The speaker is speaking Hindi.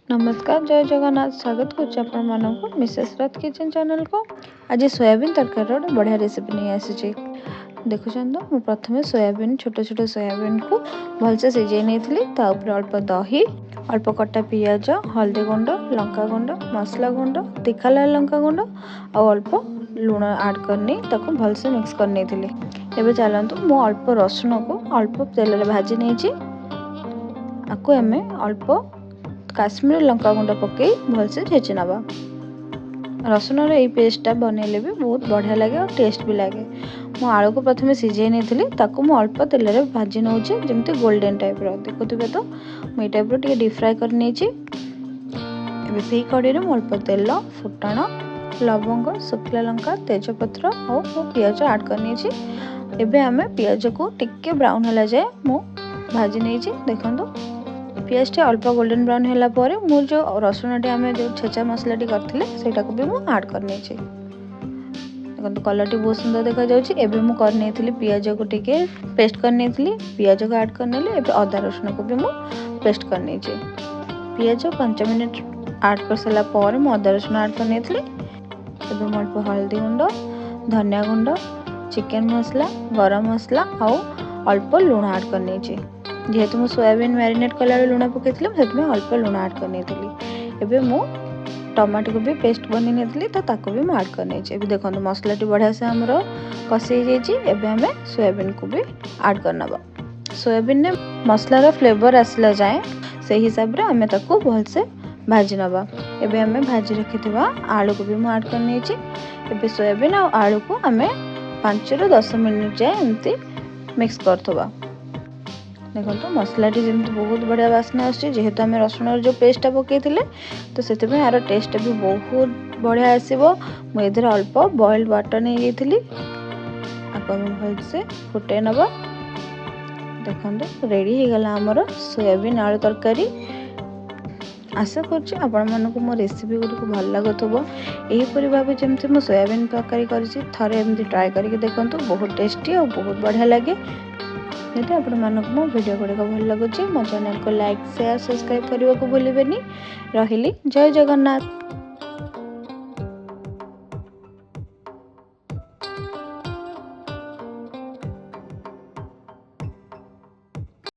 नमस्कार जय जगन्नाथ स्वागत कर मिसेस रथ किचन चैनल को। आज सोयाबीन तरकारी गोटे बढ़िया रेसिपी नहीं आसी देखुं मुझे प्रथम सोयाबीन छोट छोट सोयाबीन को भलसे सिझे नहीं तापर अल्प दही अल्प कटा पियाज हल्दी गुंड लंका गुंड मसला गुंड तीखा लाल लंका गुंड और अल्प लुण आड करनी ताको भलसे मिक्स करनी एबे चलतु मु अल्प रसुण को अल्प तेल भाजी नहीं आपको आम अल्प काश्मीरी लंका गुंड पकई भलसे छेची नवा। रसुण रे पेस्टा बनइले भी बहुत बढ़िया लगे और टेस्ट भी लगे। मु आलू को प्रथम सिझे नहीं ताको मु अल्प तेल रे भाजी नौचे जमती गोल्डन टाइप रो देखुथिबे तो मु ए टाइप रो टिके डीप फ्राई कर नेची। एबे सेही कड़ी रे मु अल्प तेल फुटण लवंग शुखला लंका तेजपत्र और पियाज ऐड कर नेची। एबे हमें पियाज को टिके ब्राउन होला जाए मु भाजी नेची। देखंतु पियाज टे अल्प गोल्डन ब्राउन होला परे मु जो रसुण टे आमे जो छेचा मसला टी करथिले सेटा को भी मु ऐड करने छी। देखंतु कलर टी बहुत सुंदर देखा जाउची। एबे मु करने थिली पियाज को टिके पेस्ट करने थिली पियाज को ऐड करने ले। एबे अदा रसुण को भी मु पेस्ट करने छी। पियाज 5 मिनिट ऐड कर सला परे मु अदा रसुण ऐड करने थिली। एबे मु अल्प हल्दी गुंड धनिया गुंड चिकन मसला गरम मसला और अल्प लूण ऐड करने छी। जेहेतु मु सोयाबीन मैरिनेट कला लुण पकई से अल्प लुण ऐड करनी एबे मु टमाटो को भी पेस्ट बनी नहीं तो ताको भी ऐड करनी। देखो मसला टी बढ़िया से हमर कषि एबे हमें सोयाबीन को भी ऐड करना। सोयाबीन ने मसलार फ्लेवर आसला जाए से हिसाब रे हमें ताको भलसे भाजी नवा। एबे हमें भाजी रखिथिबा आलू को भी मु ऐड करनी। एबे सोयाबीन और आलू को हमें 5 ରୁ 10 मिनिट जाए एमती मिक्स करथबा। देखो तो मसला टी जमी बहुत बढ़िया बास्ना आसुची जेहेतु आम रसुण जो पेस्टा पकई तो से यार टेस्ट भी बहुत बढ़िया आसो। मुझे अल्प बॉइल्ड वाटर नहीं जाइली आपको भलसे फुटे नवा। देखो रेडी हो गला आमर सोयाबीन आलू तरकारी। आशा करछि आपण मानकु मो रेसिपी गुडी भल लागथबो। एहीपरि भाबे जेमति मो सोयाबीन तरकारी करछि थरे एमति ट्राई करके देखंतु बहुत टेस्टी और बहुत बढ़िया लगे। यदि आपण मानकु मो वीडियो गुडी भल लागुछि मो चैनल को लाइक शेयर सब्सक्राइब करने को भूलिबेनी। रहिली जय जगन्नाथ।